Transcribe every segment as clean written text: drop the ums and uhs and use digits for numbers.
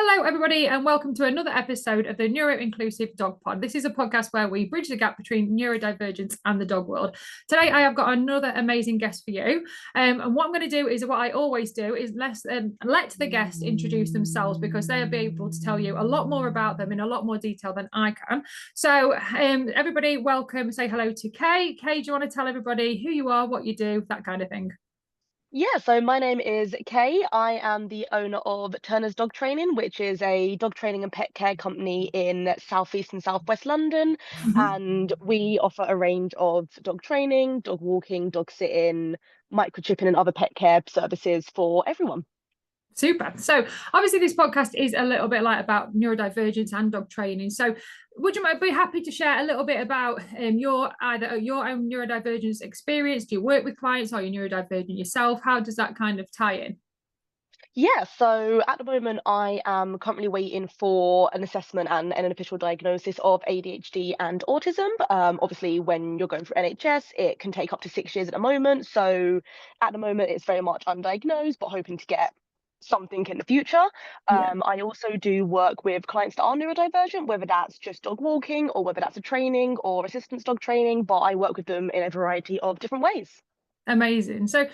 Hello, everybody, and welcome to another episode of the Neuro-Inclusive DogPod. This is a podcast where we bridge the gap between neurodivergence and the dog world. Today, I have got another amazing guest for you. And what I'm going to do is what I always do is let the guest introduce themselves because they'll be able to tell you a lot more about them in a lot more detail than I can. So, everybody, welcome. Say hello to Kay. Kay, do you want to tell everybody who you are, what you do, that kind of thing? Yeah, so my name is Kay. I am the owner of Turner's Dog Training, which is a dog training and pet care company in Southeast and Southwest London. Mhm. And we offer a range of dog training, dog walking, dog sitting, microchipping, and other pet care services for everyone. Super. So obviously this podcast is a little bit like about neurodivergence and dog training. So would you be happy to share a little bit about your either your own neurodivergence experience? Do you work with clients? Are you neurodivergent yourself? How does that kind of tie in? Yeah, so at the moment, I am currently waiting for an assessment and an official diagnosis of ADHD and autism. Obviously, when you're going through NHS, it can take up to 6 years at the moment. So at the moment, it's very much undiagnosed, but hoping to get something in the future. Yeah. I also do work with clients that are neurodivergent, whether that's just dog walking or whether that's a training or assistance dog training, but I work with them in a variety of different ways. Amazing. So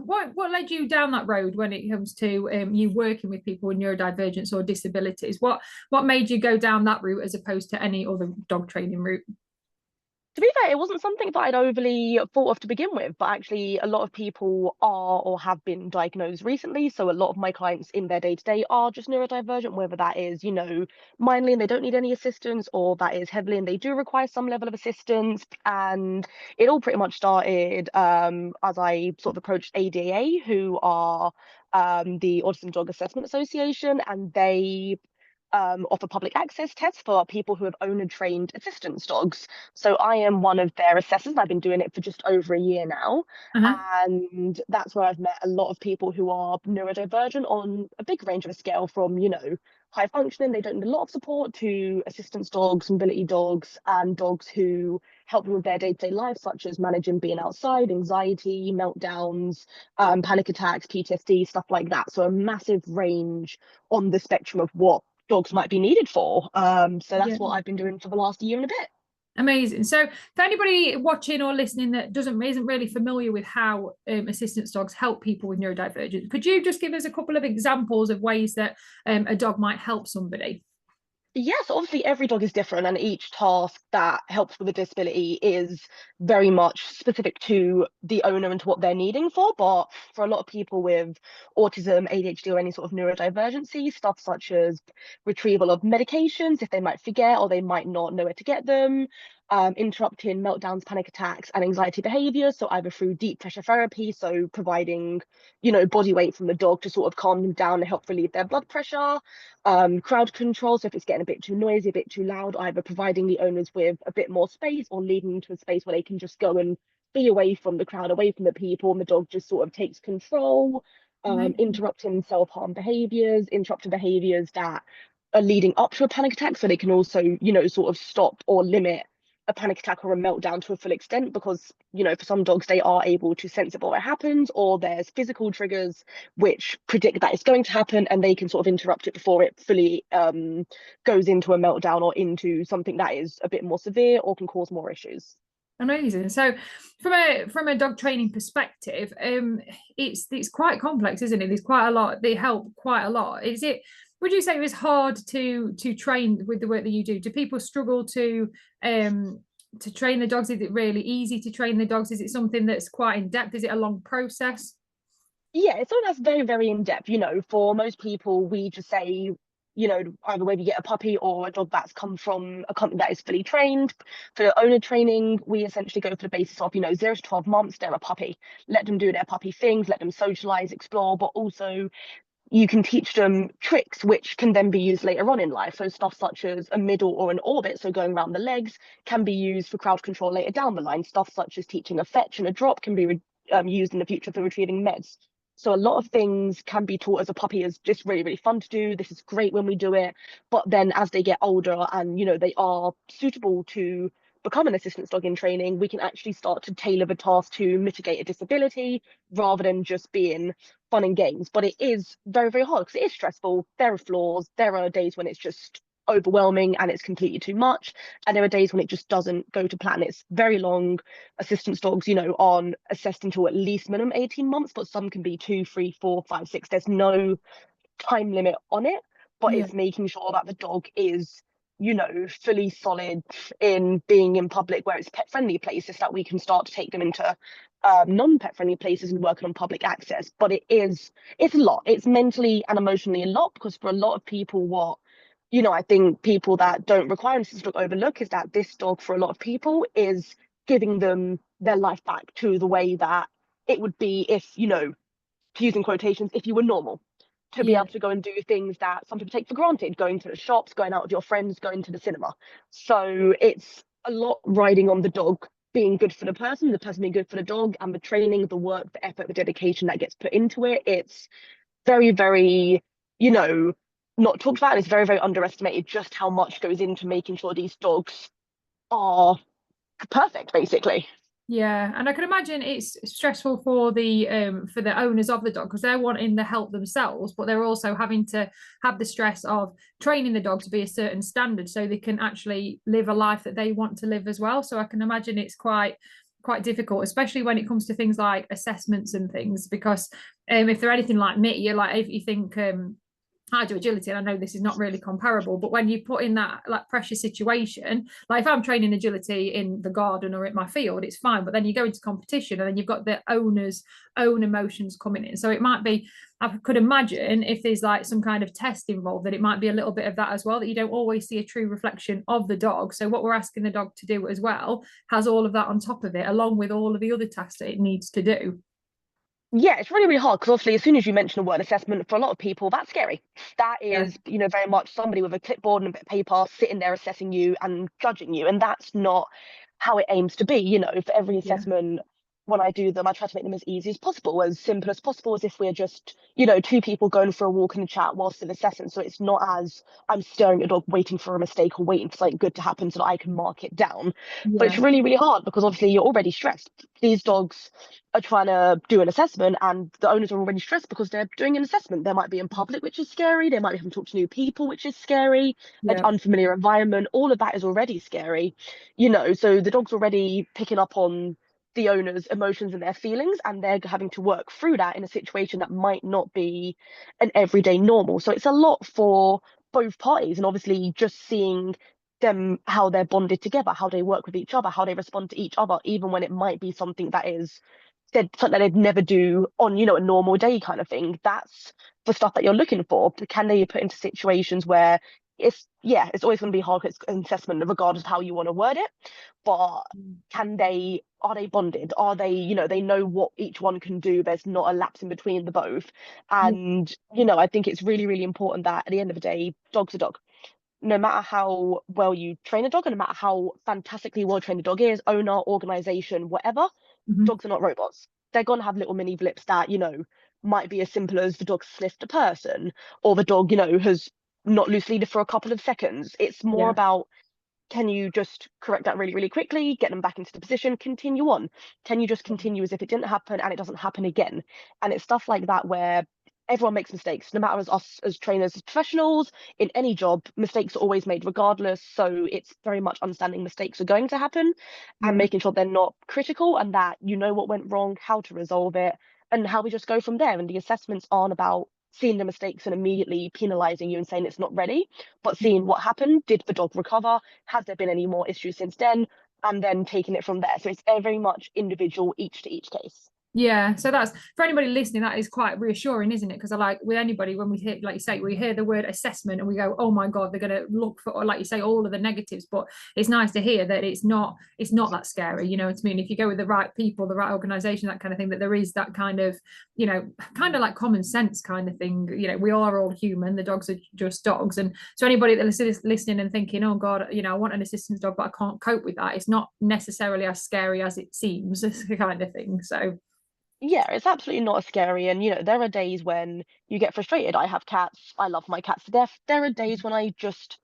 what led you down that road when it comes to you working with people with neurodivergence or disabilities? What made you go down that route as opposed to any other dog training route? To be fair, it wasn't something that I'd overly thought of to begin with, but actually, a lot of people are or have been diagnosed recently. So, a lot of my clients in their day to day are just neurodivergent, whether that is, mindly and they don't need any assistance, or that is heavily and they do require some level of assistance. And it all pretty much started as I sort of approached ADA, who are the Autism Dog Assessment Association, and they offer public access tests for people who have owner trained assistance dogs. So I am one of their assessors. I've been doing it for just over a year now. Uh-huh. And that's where I've met a lot of people who are neurodivergent on a big range of a scale from, high functioning, they don't need a lot of support, to assistance dogs, mobility dogs, and dogs who help them with their day to day life, such as managing being outside, anxiety, meltdowns, panic attacks, PTSD, stuff like that. So a massive range on the spectrum of what dogs might be needed for. So Yeah. that's what I've been doing for the last year and a bit. Amazing. So, for anybody watching or listening that isn't really familiar with how assistance dogs help people with neurodivergence, could you just give us a couple of examples of ways that a dog might help somebody? Yes, obviously every dog is different, and each task that helps with a disability is very much specific to the owner and to what they're needing for. But for a lot of people with autism, ADHD, or any sort of neurodivergency, stuff such as retrieval of medications, if they might forget or they might not know where to get them, interrupting meltdowns, panic attacks, and anxiety behaviors. So either through deep pressure therapy, so providing, body weight from the dog to sort of calm them down and help relieve their blood pressure, crowd control. So if it's getting a bit too noisy, a bit too loud, either providing the owners with a bit more space or leading them to a space where they can just go and be away from the crowd, away from the people, and the dog just sort of takes control. Amazing. Interrupting self-harm behaviors, interrupting behaviors that are leading up to a panic attack, so they can also, sort of stop or limit a panic attack or a meltdown to a full extent, because for some dogs they are able to sense it before it happens, or there's physical triggers which predict that it's going to happen, and they can sort of interrupt it before it fully goes into a meltdown or into something that is a bit more severe or can cause more issues. Amazing. So, from a dog training perspective, it's quite complex, isn't it? There's quite a lot. They help quite a lot. Is it? Would you say it was hard to train with the work that you do? Do people struggle to train the dogs? Is it really easy to train the dogs? Is it something that's quite in depth? Is it a long process? Yeah, it's something that's very, very in depth. For most people, we just say, either whether you get a puppy or a dog that's come from a company that is fully trained. For owner training, we essentially go for the basis of, 0 to 12 months, they're a puppy. Let them do their puppy things, let them socialize, explore, but also you can teach them tricks which can then be used later on in life. So stuff such as a middle or an orbit, so going around the legs, can be used for crowd control later down the line. Stuff such as teaching a fetch and a drop can be used in the future for retrieving meds. So a lot of things can be taught as a puppy as just really, really fun to do. This is great when we do it. But then as they get older and, they are suitable to become an assistance dog in training, we can actually start to tailor the task to mitigate a disability rather than just being fun and games. But it is very, very hard because it is stressful. There are flaws. There are days when it's just overwhelming and it's completely too much. And there are days when it just doesn't go to plan. It's very long. Assistance dogs, aren't assessed until at least minimum 18 months, but some can be 2, 3, 4, 5, 6. There's no time limit on it, but Yeah. it's making sure that the dog is, fully solid in being in public where it's pet friendly places, that we can start to take them into non-pet friendly places and working on public access. But it's a lot. It's mentally and emotionally a lot, because for a lot of people, I think people that don't require an assistance dog overlook is that this dog, for a lot of people, is giving them their life back to the way that it would be if, to use in quotations, if you were normal, to be Yeah. able to go and do things that some people take for granted, going to the shops, going out with your friends, going to the cinema. So it's a lot riding on the dog being good for the person being good for the dog, and the training, the work, the effort, the dedication that gets put into it. It's very, very, you know, not talked about. And it's very, very underestimated just how much goes into making sure these dogs are perfect, basically. Yeah, and I can imagine it's stressful for the owners of the dog, because they're wanting the help themselves, but they're also having to have the stress of training the dog to be a certain standard so they can actually live a life that they want to live as well. So I can imagine it's quite difficult, especially when it comes to things like assessments and things, because if they're anything like me, you're like, if you think I do agility, and I know this is not really comparable, but when you put in that like pressure situation, like if I'm training agility in the garden or at my field, it's fine. But then you go into competition, and then you've got the owner's own emotions coming in. So it might be, I could imagine if there's like some kind of test involved, that it might be a little bit of that as well, that you don't always see a true reflection of the dog. So what we're asking the dog to do as well has all of that on top of it, along with all of the other tasks that it needs to do. Yeah, it's really, really hard because obviously, as soon as you mention the word assessment, for a lot of people, that's scary. That Yeah. is, very much somebody with a clipboard and a bit of paper sitting there assessing you and judging you. And that's not how it aims to be. For every Yeah. assessment, when I do them, I try to make them as easy as possible, as simple as possible, as if we're just, two people going for a walk and a chat whilst still assessing. So it's not as I'm staring at a dog waiting for a mistake or waiting for something good to happen so that I can mark it down. But it's Yeah. really, really hard because obviously you're already stressed. These dogs are trying to do an assessment, and the owners are already stressed because they're doing an assessment. They might be in public, which is scary. They might be having to talk to new people, which is scary. An Yeah. unfamiliar environment, all of that is already scary. So the dog's already picking up on the owner's emotions and their feelings, and they're having to work through that in a situation that might not be an everyday normal. So it's a lot for both parties, and obviously just seeing them, how they're bonded together, how they work with each other, how they respond to each other, even when it might be something that is said, something that they'd never do on, a normal day kind of thing. That's the stuff that you're looking for. Can they be put into situations where it's always going to be hard, it's an assessment regardless of how you want to word it, but are they bonded? Are they, they know what each one can do. There's not a lapse in between the both. Yeah. And, I think it's really, really important that at the end of the day, dog's a dog. No matter how well you train a dog, and no matter how fantastically well trained a dog is, owner, organization, whatever, Mhm. dogs are not robots. They're gonna have little mini blips that, might be as simple as the dog sniffed a person, or the dog, has not loose leaded for a couple of seconds. It's more Yeah. about, can you just correct that really, really quickly, get them back into the position, continue on? Can you just continue as if it didn't happen and it doesn't happen again? And it's stuff like that where everyone makes mistakes, no matter as us as trainers, as professionals, in any job, mistakes are always made regardless. So it's very much understanding mistakes are going to happen and Yeah. making sure they're not critical, and that you know what went wrong, how to resolve it, and how we just go from there. And the assessments aren't about seeing the mistakes and immediately penalizing you and saying it's not ready, but seeing what happened. Did the dog recover? Has there been any more issues since then? And then taking it from there. So it's very much individual, each to each case. Yeah, so that's for anybody listening, that is quite reassuring, isn't it? Because I like with anybody, when we hear, like you say, we hear the word assessment and we go, oh my God, they're going to look for, or like you say, all of the negatives. But it's nice to hear that it's not that scary. You know what I mean? If you go with the right people, the right organization, that kind of thing, that there is that kind of, kind of like common sense kind of thing. We are all human. The dogs are just dogs. And so anybody that is listening and thinking, oh God, I want an assistance dog, but I can't cope with that, it's not necessarily as scary as it seems, kind of thing. So. Yeah, it's absolutely not as scary. And, there are days when you get frustrated. I have cats. I love my cats to death. There are days when I just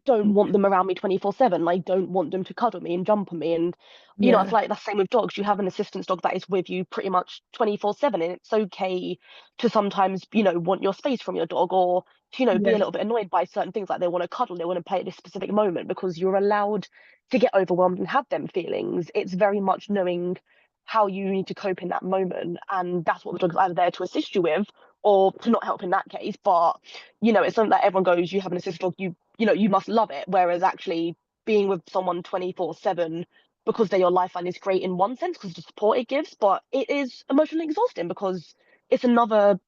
don't want them around me 24/7. I don't want them to cuddle me and jump on me. And, I Yeah. feel like that's the same with dogs. You have an assistance dog that is with you pretty much 24/7. And it's okay to sometimes, want your space from your dog or to, be a Yeah. little bit annoyed by certain things like they want to cuddle, they want to play at this specific moment because you're allowed to get overwhelmed and have them feelings. It's very much knowing how you need to cope in that moment. And that's what the dog's either there to assist you with or to not help in that case. But, it's something that everyone goes, you have an assistance dog, you must love it. Whereas actually being with someone 24/7 because they're your lifeline is great in one sense because the support it gives, but it is emotionally exhausting because it's another,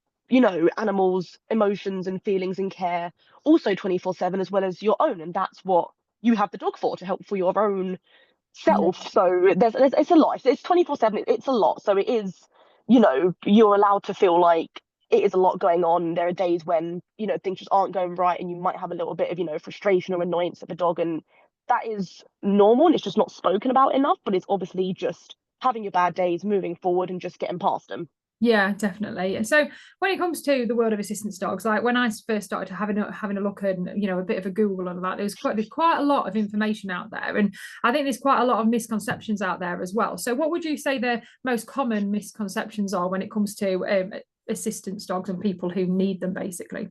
animal's emotions and feelings and care also 24/7 as well as your own. And that's what you have the dog for, to help for your own Yeah. self. So there's it's a lot. It's 24/7. It's a lot. So it is, you're allowed to feel like it is a lot going on. There are days when, things just aren't going right and you might have a little bit of, frustration or annoyance at the dog. And that is normal and it's just not spoken about enough, but it's obviously just having your bad days, moving forward and just getting past them. Yeah, definitely. And so when it comes to the world of assistance dogs, like when I first started having a look and a bit of a Google on that, there's quite a lot of information out there, and I think there's quite a lot of misconceptions out there as well. So what would you say the most common misconceptions are when it comes to assistance dogs and people who need them, basically?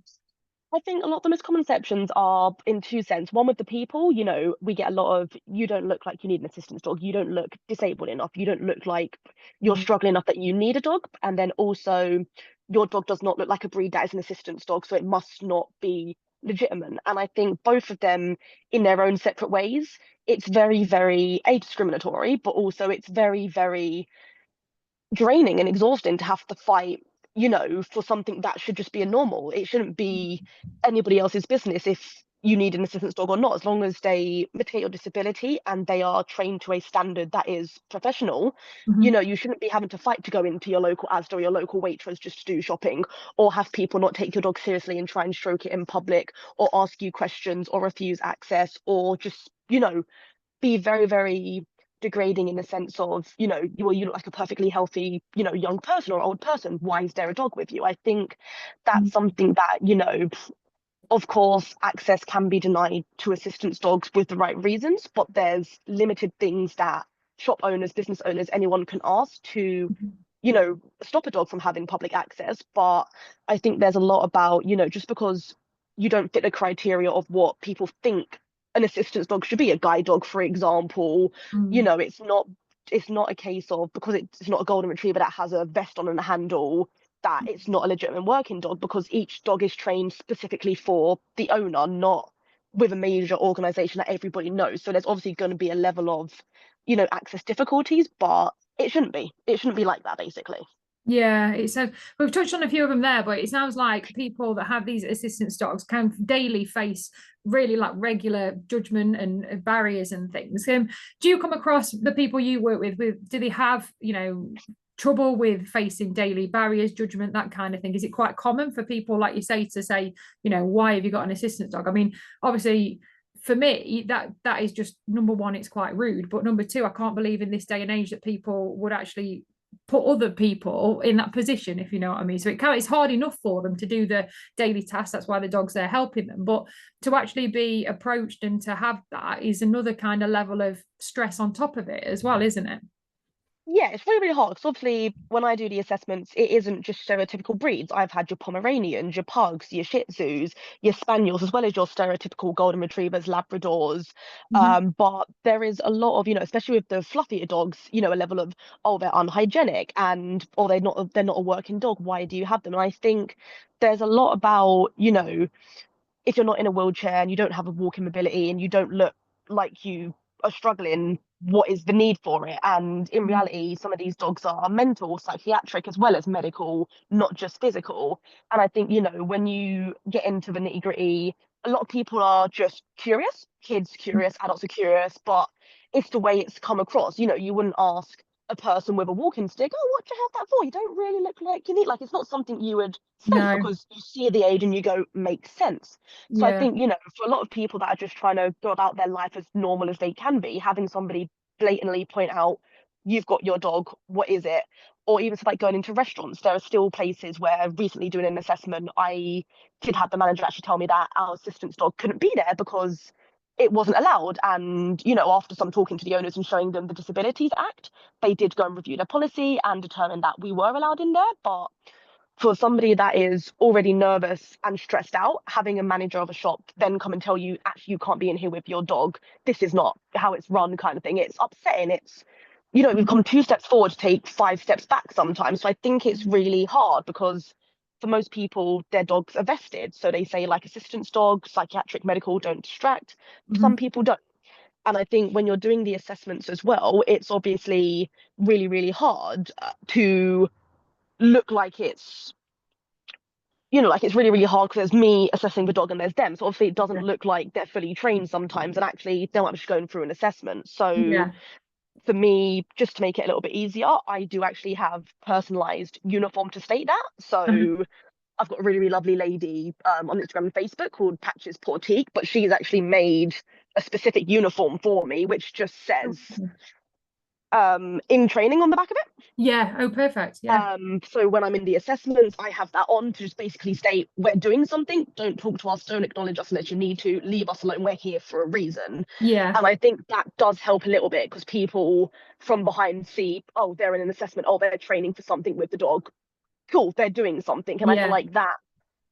I think a lot of the misconceptions are in two sense. One with the people, we get a lot of, you don't look like you need an assistance dog. You don't look disabled enough. You don't look like you're Mm. struggling enough that you need a dog. And then also, your dog does not look like a breed that is an assistance dog, so it must not be legitimate. And I think both of them, in their own separate ways, it's very, very A, discriminatory, but also it's very, very draining and exhausting to have to fight, for something that should just be a normal. It shouldn't be anybody else's business if you need an assistance dog or not, as long as they mitigate your disability and they are trained to a standard that is professional. Mhm. You shouldn't be having to fight to go into your local Asda or your local Waitrose just to do shopping, or have people not take your dog seriously and try and stroke it in public, or ask you questions, or refuse access, or just, be very, very degrading in the sense of, you look like a perfectly healthy, young person or old person. Why is there a dog with you? I think that's something that, of course, access can be denied to assistance dogs with the right reasons, but there's limited things that shop owners, business owners, anyone can ask to, stop a dog from having public access. But I think there's a lot about, just because you don't fit the criteria of what people think an assistance dog should be, a guide dog, for example, Mm. it's not a case of because it's not a golden retriever that has a vest on and a handle that it's not a legitimate working dog, because each dog is trained specifically for the owner, not with a major organization that everybody knows. So there's obviously going to be a level of, access difficulties, but it shouldn't be like that, basically. Yeah, it's so we've touched on a few of them there, but it sounds like people that have these assistance dogs can daily face really like regular judgment and barriers and things. Do you come across the people you work with, do they have, trouble with facing daily barriers, judgment, that kind of thing? Is it quite common for people, like you say, to say, why have you got an assistance dog? I mean, obviously, for me, that is just number one, it's quite rude. But number two, I can't believe in this day and age that people would actually put other people in that position, if you know what I mean. So it's hard enough for them to do the daily tasks. That's why the dog's there helping them. But to actually be approached and to have that is another kind of level of stress on top of it as well, isn't it? Yeah, it's really, really hard because obviously when I do the assessments, it isn't just stereotypical breeds. I've had your Pomeranians, your Pugs, your Shih Tzus, your Spaniels, as well as your stereotypical Golden Retrievers, Labradors. Mhm. But there is a lot of, especially with the fluffier dogs, a level of, oh, they're unhygienic and or they're not a working dog. Why do you have them? And I think there's a lot about, if you're not in a wheelchair and you don't have a walking mobility and you don't look like you are struggling, what is the need for it? And in reality, some of these dogs are mental, psychiatric, as well as medical, not just physical. And I think, when you get into the nitty gritty, a lot of people are just curious, kids curious, adults are curious, but it's the way it's come across. You wouldn't ask a person with a walking stick, oh, what do you have that for? You don't really look like you need, like, it's not something you would say No. because you see the age and you go, makes sense. So I Yeah. think, for a lot of people that are just trying to go about their life as normal as they can be, having somebody blatantly point out, you've got your dog, what is it? Or even like going into restaurants, there are still places where recently doing an assessment, I did have the manager actually tell me that our assistant's dog couldn't be there because it wasn't allowed. And, after some talking to the owners and showing them the Disabilities Act, they did go and review their policy and determine that we were allowed in there. But for somebody that is already nervous and stressed out, having a manager of a shop then come and tell you, actually, you can't be in here with your dog, this is not how it's run, kind of thing. It's upsetting. We've come 2 steps forward to take 5 steps back sometimes. So I think it's really hard because for most people, their dogs are vested. So they say like assistance dog, psychiatric, medical, don't distract. Some people don't. And I think when you're doing the assessments as well, it's obviously really, really hard to look like it's really, really hard because there's me assessing the dog and there's them. So obviously it doesn't look like they're fully trained sometimes. And actually, they're not just going through an assessment. So Yeah. for me, just to make it a little bit easier, I do actually have personalized uniform to state that. So I've got a really, really lovely lady on Instagram and Facebook called Patches Portique, but she's actually made a specific uniform for me, which just says in training on the back of it. Yeah. Oh, perfect. Yeah. So when I'm in the assessments, I have that on to just basically state we're doing something. Don't talk to us. Don't acknowledge us unless you need to. Leave us alone. We're here for a reason. Yeah. And I think that does help a little bit because people from behind see, oh, they're in an assessment. Oh, they're training for something with the dog. Cool, they're doing something. And I feel Yeah. like that,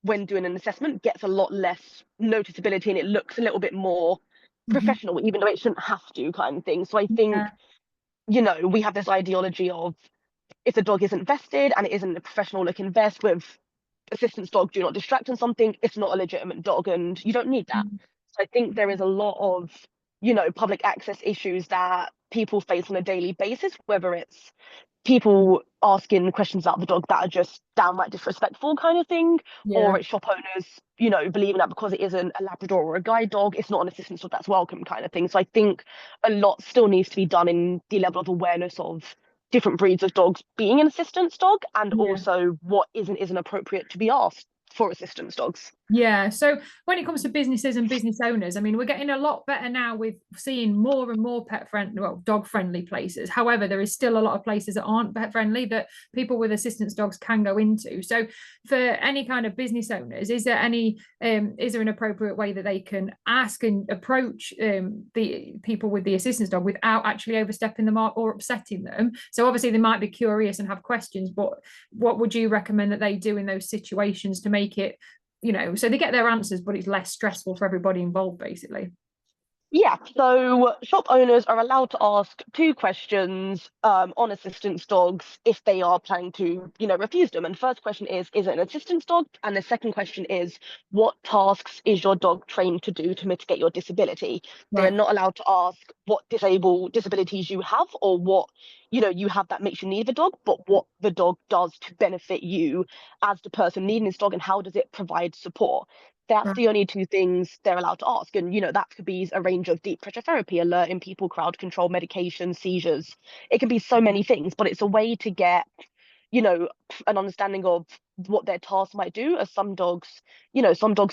when doing an assessment, gets a lot less noticeability and it looks a little bit more professional, even though it shouldn't have to, kind of thing. So I think, we have this ideology of if the dog isn't vested and it isn't a professional looking vest with assistance dog, do not distract and something, it's not a legitimate dog and you don't need that. So I think there is a lot of, public access issues that people face on a daily basis, whether it's people asking questions about the dog that are just downright disrespectful kind of thing, or Yeah. it's shop owners, believing that because it isn't a Labrador or a guide dog, it's not an assistance dog that's welcome kind of thing. So I think a lot still needs to be done in the level of awareness of different breeds of dogs being an assistance dog and Yeah. also what isn't appropriate to be asked for assistance dogs. Yeah. So when it comes to businesses and business owners, I mean, we're getting a lot better now with seeing more and more pet friendly, well, dog friendly places. However, there is still a lot of places that aren't pet friendly that people with assistance dogs can go into. So for any kind of business owners, is there an appropriate way that they can ask and approach the people with the assistance dog without actually overstepping the mark or upsetting them? So obviously they might be curious and have questions, but what would you recommend that they do in those situations to make it, so they get their answers, but it's less stressful for everybody involved, basically? Yeah, so shop owners are allowed to ask 2 questions on assistance dogs if they are planning to, refuse them. And the first question is it an assistance dog? And the second question is, what tasks is your dog trained to do to mitigate your disability? They're Right. not allowed to ask what disabilities you have or what, you have that makes you need the dog, but what the dog does to benefit you as the person needing this dog and how does it provide support. That's Right. the only 2 things they're allowed to ask. And, that could be a range of deep pressure therapy, alerting people, crowd control, medication, seizures. It can be so many things, but it's a way to get, an understanding of what their tasks might do. As some dogs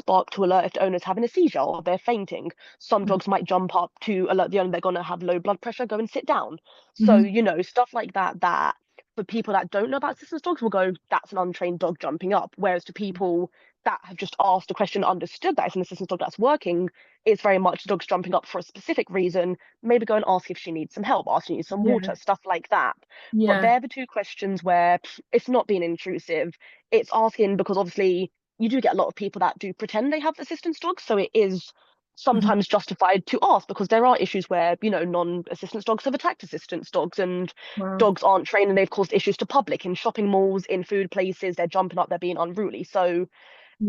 bark to alert if the owner's having a seizure or they're fainting. Some dogs might jump up to alert the owner they're going to have low blood pressure, go and sit down. So, stuff like that for people that don't know about assistance dogs will go, that's an untrained dog jumping up. Whereas to people that have just asked a question, understood that it's an assistance dog that's working, it's very much the dog's jumping up for a specific reason. Maybe go and ask if she needs some help, ask if she needs some Yeah. water, stuff like that. But Yeah. they're the 2 questions where it's not being intrusive. It's asking because obviously you do get a lot of people that do pretend they have assistance dogs. So it is sometimes justified to ask because there are issues where, non-assistance dogs have attacked assistance dogs and Wow. dogs aren't trained and they've caused issues to public in shopping malls, in food places, they're jumping up, they're being unruly. So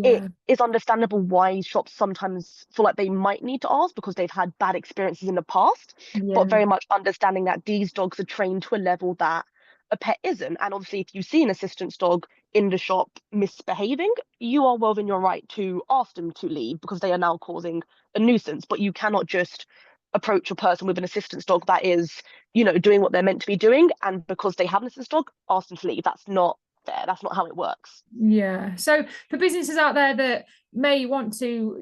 it Yeah. is understandable why shops sometimes feel like they might need to ask because they've had bad experiences in the past, but Yeah. very much understanding that these dogs are trained to a level that a pet isn't. And obviously, if you see an assistance dog in the shop misbehaving, you are well within your right to ask them to leave because they are now causing a nuisance. But you cannot just approach a person with an assistance dog that is, doing what they're meant to be doing. And because they have an assistance dog, ask them to leave. That's not fair. That's not how it works. Yeah. So for businesses out there that may want to,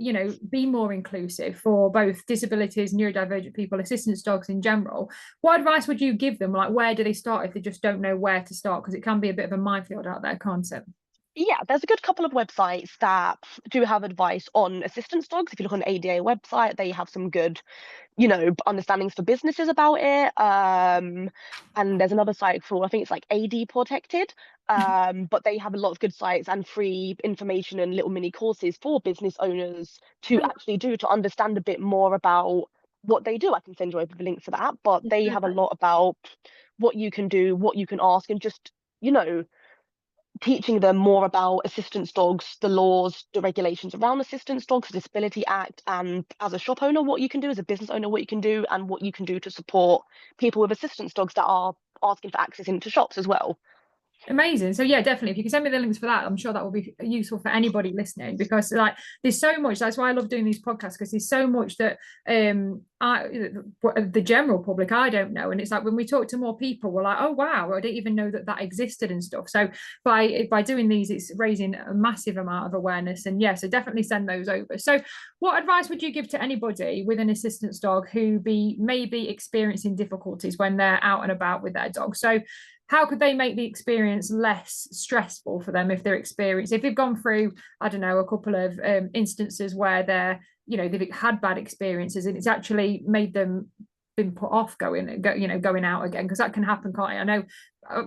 be more inclusive for both disabilities, neurodivergent people, assistance dogs in general, what advice would you give them? Like, where do they start if they just don't know where to start? Because it can be a bit of a minefield out there, can't it? Yeah, there's a good couple of websites that do have advice on assistance dogs. If you look on the ADA website, they have some good, understandings for businesses about it. And there's another site for, I think it's like AD Protected. But they have a lot of good sites and free information and little mini courses for business owners to Oh, actually do to understand a bit more about what they do. I can send you over the link for that, but yeah, they have a perfect. lot about what you can do, what you can ask, and just, you know, teaching them more about assistance dogs, the laws, the regulations around assistance dogs, the Disability Act, and as a shop owner, what you can do, as a business owner, what you can do, and what you can do to support people with assistance dogs that are asking for access into shops as well. Amazing. So yeah, definitely. If you can send me the links for that, I'm sure that will be useful for anybody listening because like there's so much. That's why I love doing these podcasts because there's so much that the general public I don't know, and it's like when we talk to more people, we're like, oh wow, I didn't even know that that existed and stuff. So by doing these, it's raising a massive amount of awareness. And yeah, so definitely send those over. So what advice would you give to anybody with an assistance dog who maybe experiencing difficulties when they're out and about with their dog? So how could they make the experience less stressful for them if if they've gone through, I don't know, a couple of instances where they've had bad experiences and it's actually made them been put off going out again, because that can happen, can't it? I know uh,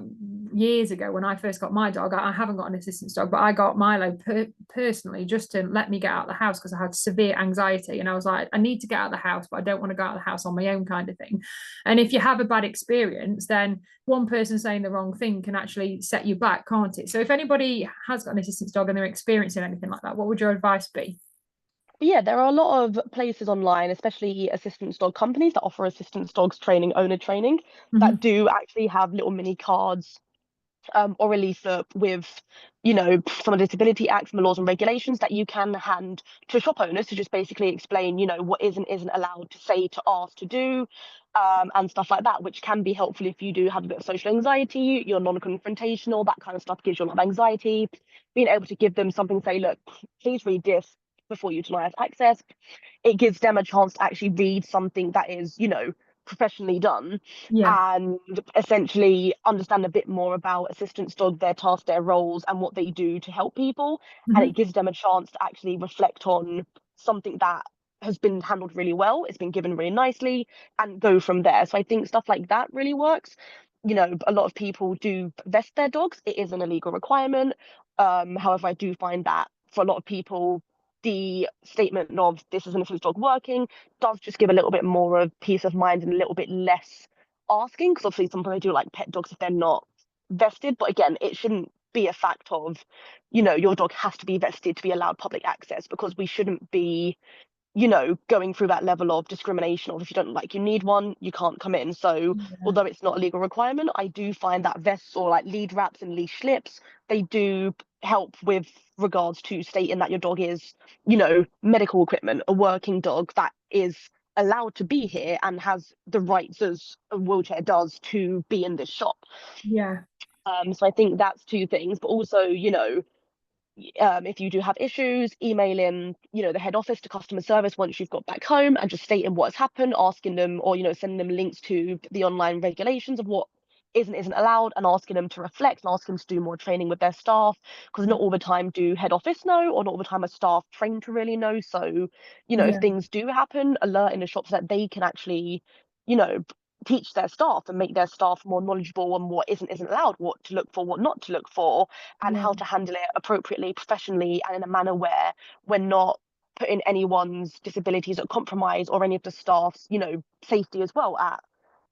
years ago when I first got my dog, I haven't got an assistance dog, but I got Milo personally just to let me get out of the house because I had severe anxiety and I was like, I need to get out of the house, but I don't want to go out of the house on my own, kind of thing. And if you have a bad experience, then one person saying the wrong thing can actually set you back, can't it? So if anybody has got an assistance dog and they're experiencing anything like that, what would your advice be? Yeah, there are a lot of places online, especially assistance dog companies that offer assistance dogs training, owner training, that Mm-hmm. do actually have little mini cards or a leaflet with, some of the Disability Acts and the laws and regulations that you can hand to shop owners to just basically explain, what is and isn't allowed to say, to ask, to do, and stuff like that, which can be helpful if you do have a bit of social anxiety, you're non-confrontational, that kind of stuff gives you a lot of anxiety. Being able to give them something, say, look, please read this before you deny us access. It gives them a chance to actually read something that is, professionally done Yeah. and essentially understand a bit more about assistance dog, their tasks, their roles, and what they do to help people. And it Mm-hmm. gives them a chance to actually reflect on something that has been handled really well, it's been given really nicely, and go from there. So I think stuff like that really works. A lot of people do vest their dogs. It is an illegal requirement. However, I do find that for a lot of people, the statement of this is an assistance dog working does just give a little bit more of peace of mind and a little bit less asking, because obviously some people do like pet dogs if they're not vested, but again, it shouldn't be a fact of, your dog has to be vested to be allowed public access, because we shouldn't be, going through that level of discrimination of if you don't like you need one, you can't come in. So Yeah. although it's not a legal requirement, I do find that vests or like lead wraps and leash slips, they do help with regards to stating that your dog is, medical equipment, a working dog that is allowed to be here and has the rights as a wheelchair does to be in this shop. Yeah. So I think that's two things, but also, if you do have issues, emailing, the head office to customer service once you've got back home and just stating what has happened, asking them or, sending them links to the online regulations of what isn't allowed and asking them to reflect and asking them to do more training with their staff, because not all the time do head office know or not all the time are staff trained to really know. So, if Yeah. things do happen, alert in the shops that they can actually, you know, teach their staff and make their staff more knowledgeable on what isn't allowed, what to look for, what not to look for, and Yeah. how to handle it appropriately, professionally, and in a manner where we're not putting anyone's disabilities at compromise or any of the staff's, safety as well at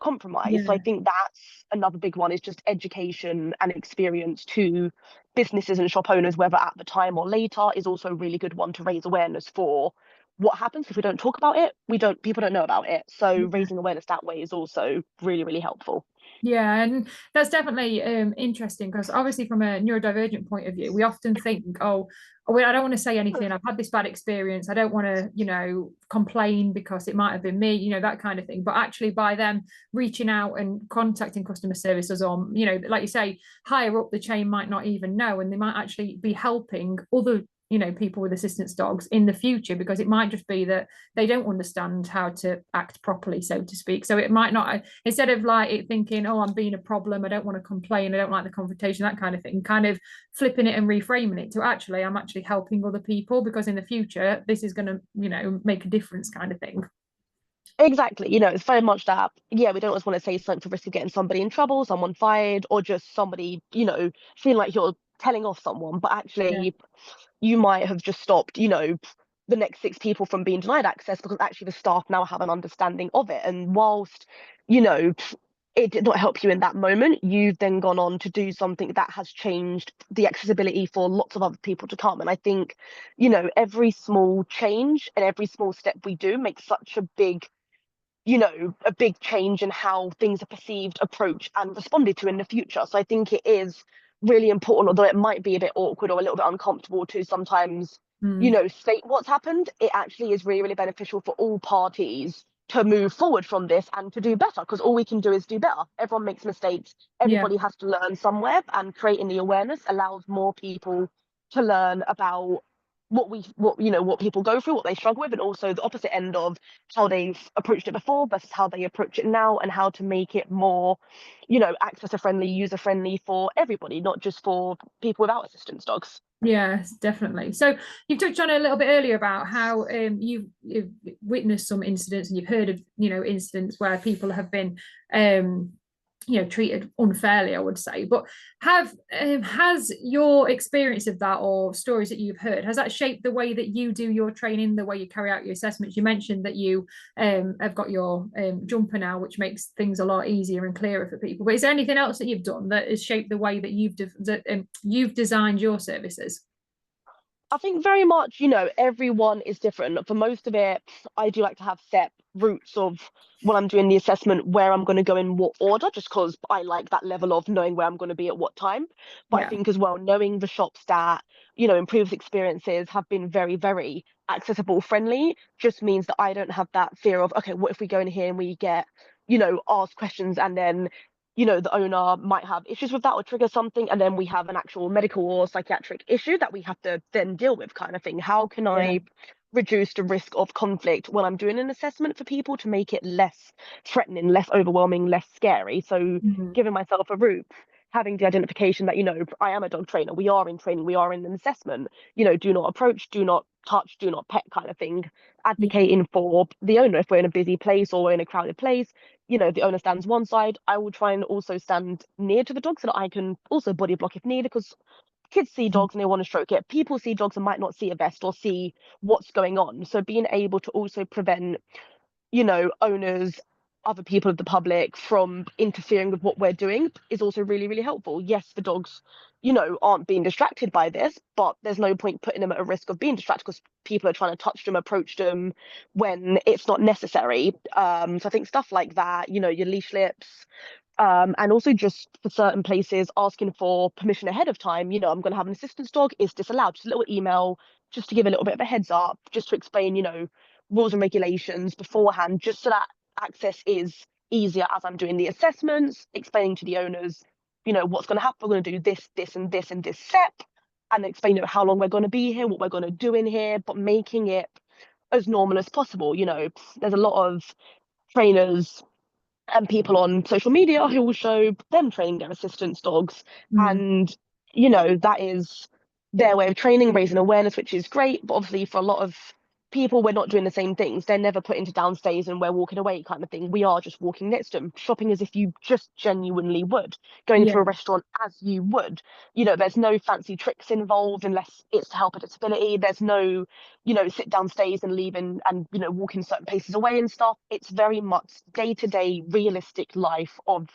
compromise. So I Yeah. think that's another big one, is just education and experience to businesses and shop owners, whether at the time or later, is also a really good one to raise awareness for what happens if we don't talk about it. People don't know about it. So Yeah. raising awareness that way is also really, really helpful. Yeah, and that's definitely interesting because obviously from a neurodivergent point of view, we often think, oh, I don't want to say anything. I've had this bad experience. I don't want to, complain because it might have been me, that kind of thing. But actually, by them reaching out and contacting customer services, or like you say, higher up the chain might not even know, and they might actually be helping other people with assistance dogs in the future, because it might just be that they don't understand how to act properly, so to speak. So it might not, instead of like it thinking, oh, I'm being a problem, I don't want to complain, I don't like the confrontation, that kind of thing, kind of flipping it and reframing it to actually, I'm actually helping other people, because in the future this is going to make a difference, kind of thing. Exactly. It's very much that, yeah, we don't always want to say something for risk of getting somebody in trouble, someone fired, or just somebody, feeling like you're telling off someone, but Yeah. actually you might have just stopped, the next six people from being denied access because actually the staff now have an understanding of it. And whilst, you know, it did not help you in that moment, you've then gone on to do something that has changed the accessibility for lots of other people to come. And I think, every small change and every small step we do makes such a big change in how things are perceived, approached, and responded to in the future. So I think it is really important, although it might be a bit awkward or a little bit uncomfortable to sometimes, state what's happened. It actually is really, really beneficial for all parties to move forward from this and to do better, because all we can do is do better. Everyone makes mistakes. Yeah. Everybody has to learn somewhere, and creating the awareness allows more people to learn about what people go through, what they struggle with, and also the opposite end of how they've approached it before versus how they approach it now, and how to make it more, accessor friendly, user friendly for everybody, not just for people without assistance dogs. Yes, definitely. So you've touched on it a little bit earlier about how you've witnessed some incidents, and you've heard of incidents where people have been treated unfairly, I would say. But has your experience of that, or stories that you've heard, has that shaped the way that you do your training, the way you carry out your assessments? You mentioned that you have got your jumper now, which makes things a lot easier and clearer for people. But is there anything else that you've done that has shaped the way that you've designed your services? I think very much, everyone is different. For most of it, I do like to have set routes of when I'm doing the assessment, where I'm going to go in what order, just because I like that level of knowing where I'm going to be at what time. But I Yeah. think as well, knowing the shops that, improves experiences have been very, very accessible friendly, just means that I don't have that fear of, okay, what if we go in here and we get, asked questions, and then the owner might have issues with that or trigger something, and then we have an actual medical or psychiatric issue that we have to then deal with, kind of thing. How can Yeah. I reduce the risk of conflict when I'm doing an assessment for people to make it less threatening, less overwhelming, less scary? So Mhm. giving myself a route, having the identification that, I am a dog trainer, we are in training, we are in an assessment, do not approach, do not touch, do not pet, kind of thing. Yeah. Advocating for the owner if we're in a busy place or we're in a crowded place, the owner stands one side, I will try and also stand near to the dog so that I can also body block if needed, because kids see dogs and they want to stroke it. People see dogs and might not see a vest or see what's going on. So being able to also prevent, owners, other people of the public from interfering with what we're doing is also really, really helpful. Yes, the dogs, aren't being distracted by this, but there's no point putting them at a risk of being distracted because people are trying to touch them, approach them when it's not necessary. So I think stuff like that, your leash lips, and also just for certain places asking for permission ahead of time. I'm going to have an assistance dog, is this allowed? Just a little email just to give a little bit of a heads up, just to explain, rules and regulations beforehand, just so that access is easier as I'm doing the assessments, explaining to the owners, what's going to happen. We're going to do this, this, and this, and this step, and explain, how long we're going to be here, what we're going to do in here, but making it as normal as possible. There's a lot of trainers and people on social media who will show them training their assistance dogs. Mm. And, that is their way of training, raising awareness, which is great. But obviously, for a lot of people, we're not doing the same things. They're never put into downstairs and we're walking away, kind of thing. We are just walking next to them, shopping as if you just genuinely would, going to Yeah. a restaurant as you would. There's no fancy tricks involved unless it's to help a disability. There's no, sit downstairs and leave and, walking certain paces away and stuff. It's very much day-to-day realistic life of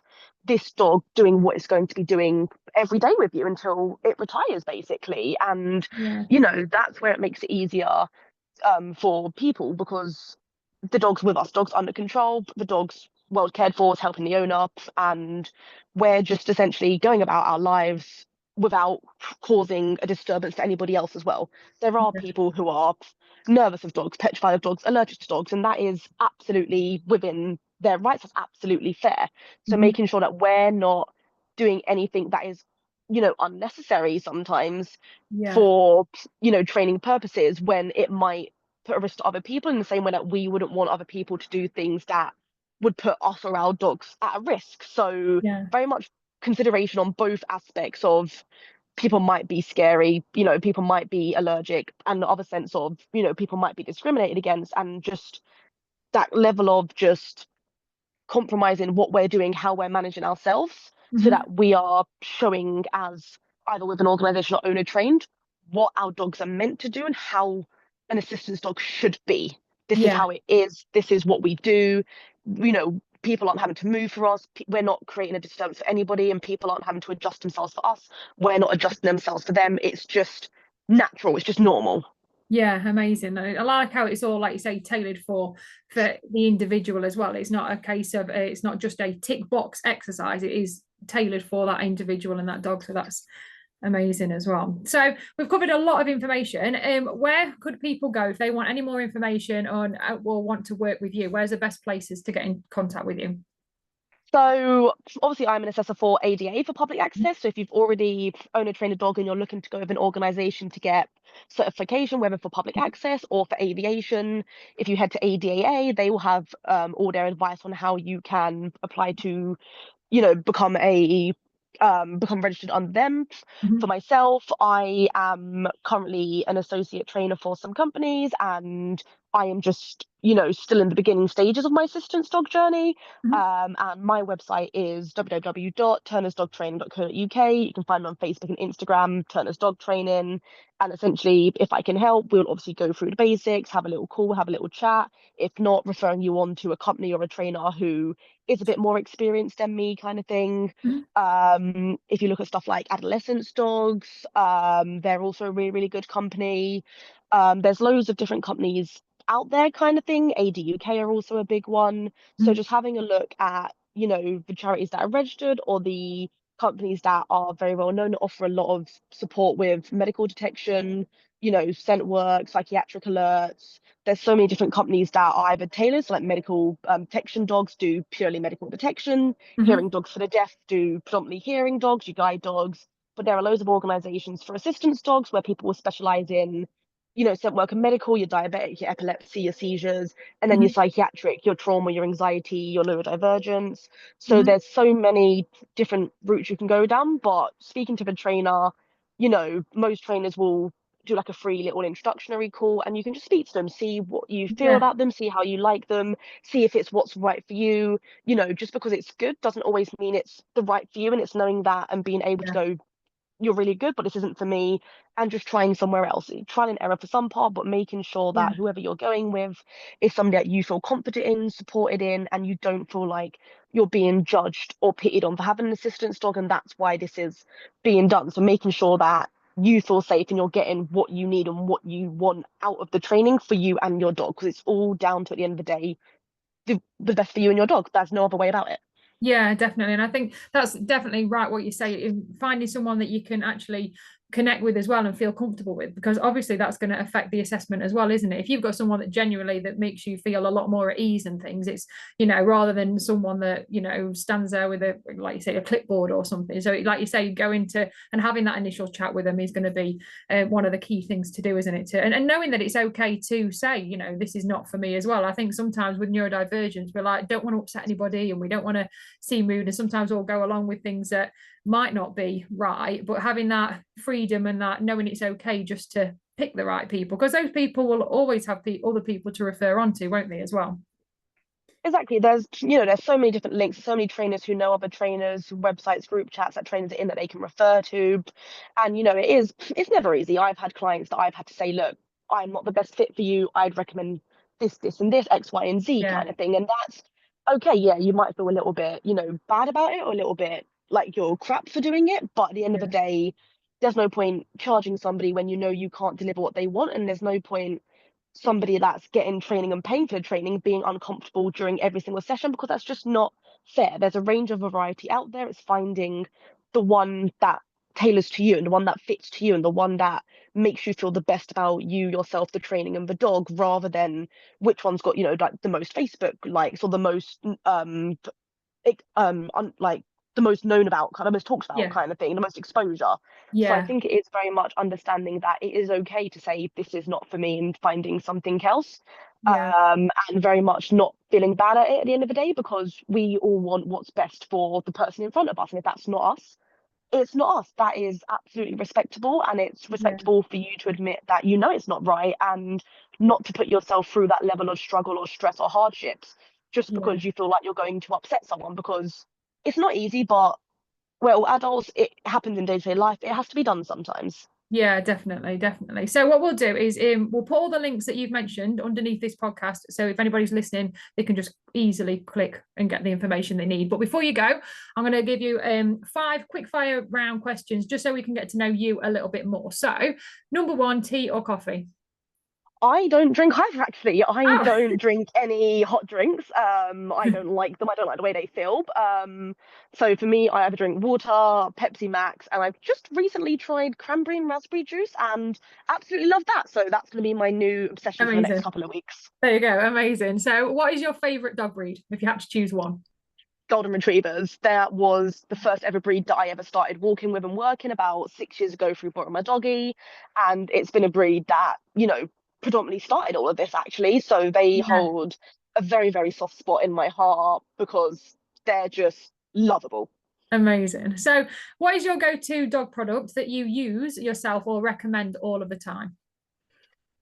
this dog doing what it's going to be doing every day with you until it retires, basically. And, Yeah. that's where it makes it easier, for people, because the dog's with us, dog's under control, the dog's well cared for, is helping the owner, and we're just essentially going about our lives without causing a disturbance to anybody else as well. There are people who are nervous of dogs, petrified of dogs, allergic to dogs, and that is absolutely within their rights. That's absolutely fair. So Mhm. making sure that we're not doing anything that is unnecessary sometimes Yeah. for, training purposes, when it might put a risk to other people, in the same way that we wouldn't want other people to do things that would put us or our dogs at a risk. So Yeah. very much consideration on both aspects of, people might be scary, people might be allergic, and the other sense of, people might be discriminated against, and just that level of just compromising what we're doing, how we're managing ourselves, so Hmm. that we are showing, as either with an organization or owner trained, what our dogs are meant to do and how an assistance dog should be. This is Yeah. how it is. This is what we do. People aren't having to move for us. We're not creating a disturbance for anybody, and people aren't having to adjust themselves for us. We're not adjusting themselves for them. It's just natural. It's just normal. Yeah, amazing. I like how it's all, like you say, tailored for the individual as well. It's not a case of it's not just a tick box exercise. It is tailored for that individual and that dog. So that's amazing as well. So we've covered a lot of information. Where could people go if they want any more information on or want to work with you? Where's the best places to get in contact with you? So obviously I'm an assessor for ADA for public access. So if you've already owned or trained a dog and you're looking to go with an organization to get certification, whether for public access or for aviation, if you head to ADAA, they will have all their advice on how you can apply to, become registered under them. For Mhm. myself, I am currently an associate trainer for some companies, and I am just, still in the beginning stages of my assistance dog journey. Mhm. And my website is www.turnersdogtraining.co.uk. You can find me on Facebook and Instagram, Turner's Dog Training. And essentially, if I can help, we'll obviously go through the basics, have a little call, have a little chat. If not, referring you on to a company or a trainer who is a bit more experienced than me, kind of thing. Mhm. If you look at stuff like adolescence dogs, they're also a really, really good company. There's loads of different companies out there, kind of thing. ADUK are also a big one. So Mhm. just having a look at, the charities that are registered, or the companies that are very well known, offer a lot of support with medical detection, scent work, psychiatric alerts. There's so many different companies that are either tailored, so like medical detection dogs do purely medical detection, Mhm. hearing dogs for the deaf do predominantly hearing dogs, you guide dogs. But there are loads of organizations for assistance dogs where people will specialize in, scent work and medical, your diabetic, your epilepsy, your seizures, and then your Mhm. psychiatric, your trauma, your anxiety, your neurodivergence. So Mhm. there's so many different routes you can go down. But speaking to the trainer, most trainers will do like a free little introductory call, and you can just speak to them, see what you feel Yeah. about them, see how you like them, see if it's what's right for you. Just because it's good doesn't always mean it's the right for you. And it's knowing that and being able to Yeah. go, you're really good, but this isn't for me, and just trying somewhere else. Trial and error for some part, but making sure Yeah. that whoever you're going with is somebody that you feel confident in, supported in, and you don't feel like you're being judged or pitied on for having an assistance dog, and that's why this is being done. So making sure that you feel safe and you're getting what you need and what you want out of the training for you and your dog, because it's all down to, at the end of the day, the best for you and your dog. There's no other way about it. Yeah, definitely. And I think that's definitely right what you say, finding someone that you can actually connect with as well and feel comfortable with, because obviously that's going to affect the assessment as well, isn't it? If you've got someone that genuinely that makes you feel a lot more at ease and things, it's, rather than someone that, stands there with a, like you say, a clipboard or something. So like you say, go into and having that initial chat with them is going to be one of the key things to do, isn't it? And knowing that it's okay to say, this is not for me as well. I think sometimes with neurodivergence, we're like, don't want to upset anybody and we don't want to seem rude, and sometimes we'll go along with things that might not be right, but having that freedom and that knowing it's okay just to pick the right people, because those people will always have other people to refer on to, won't they, as well? Exactly. There's so many different links, so many trainers who know other trainers, websites, group chats that trainers are in that they can refer to. And it's never easy. I've had clients that I've had to say, look, I'm not the best fit for you. I'd recommend this, this, and this, X, Y, and Z Yeah. kind of thing. And that's okay. Yeah, you might feel a little bit, bad about it, or a little bit like you're crap for doing it. But at the end of the Yeah. day, there's no point charging somebody when you know you can't deliver what they want. And there's no point somebody that's getting training and paying for the training being uncomfortable during every single session, because that's just not fair. There's a range of variety out there. It's finding the one that tailors to you, and the one that fits to you, and the one that makes you feel the best about you, yourself, the training, and the dog, rather than which one's got, like the most Facebook likes, or the most like the most known about, kind of most talked about Yeah. kind of thing, the most exposure. So I Yeah. think it is very much understanding that it is okay to say this is not for me and finding something else. Yeah. And very much not feeling bad at it at the end of the day, because we all want what's best for the person in front of us. And if that's not us, it's not us. That is absolutely respectable. And it's Yeah. respectable for you to admit that you know it's not right, and not to put yourself through that level of struggle or stress or hardships just Yeah. because you feel like you're going to upset someone, because it's not easy, but well, adults, it happens in day-to-day life. It has to be done sometimes. Yeah, definitely, definitely. So what we'll do is we'll put all the links that you've mentioned underneath this podcast. So if anybody's listening, they can just easily click and get the information they need. But before you go, I'm going to give you 5 quick fire round questions just so we can get to know you a little bit more. So number 1, tea or coffee? I don't drink either, actually. I Oh, don't drink any hot drinks. I don't like them. I don't like the way they feel. So for me, I either drink water, Pepsi Max, and I've just recently tried cranberry and raspberry juice and absolutely love that. So that's going to be my new obsession for the next amazing. couple of weeks. There you go. Amazing. So what is your favorite dog breed if you had to choose one? Golden Retrievers. That was the first ever breed that I ever started walking with and working about 6 years ago through Bottom My Doggy. And it's been a breed that, predominantly started all of this actually. So they Yeah. hold a very, very soft spot in my heart because they're just lovable. Amazing. So what is your go-to dog product that you use yourself or recommend all of the time?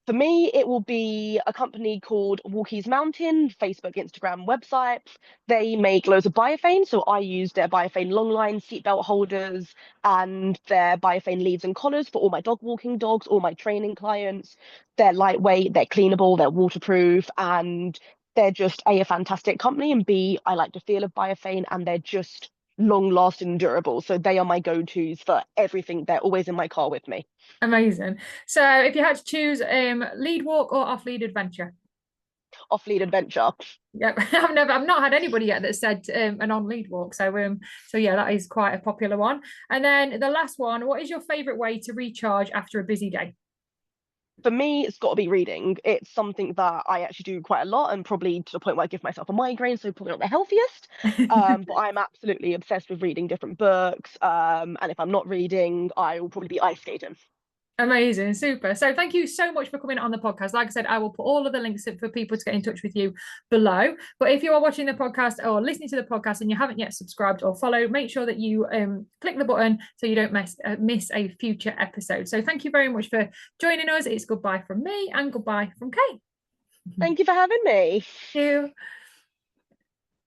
For me, it will be a company called Walkies Mountain, Facebook, Instagram, website. They make loads of biophane, so I use their biophane longline seatbelt holders and their biophane leads and collars for all my dog walking dogs, all my training clients. They're lightweight, they're cleanable, they're waterproof, and they're just A, a fantastic company, and B, I like the feel of biophane, and they're just long lasting and durable. So they are my go-tos for everything. They're always in my car with me. Amazing. So if you had to choose lead walk or off-lead adventure? Off-lead adventure. Yeah, I've not had anybody yet that said an on-lead walk. So yeah, that is quite a popular one. And then the last one, what is your favorite way to recharge after a busy day? For me, it's got to be reading. It's something that I actually do quite a lot, and probably to the point where I give myself a migraine, so probably not the healthiest. But I'm absolutely obsessed with reading different books. And if I'm not reading, I will probably be ice skating. Amazing, super. So thank you so much for coming on the podcast. Like I said, I will put all of the links for people to get in touch with you below. But if you are watching the podcast or listening to the podcast and you haven't yet subscribed or followed, make sure that you click the button so you don't miss a future episode. So thank you very much for joining us. It's goodbye from me and goodbye from Kate. Thank you for having me. Thank you.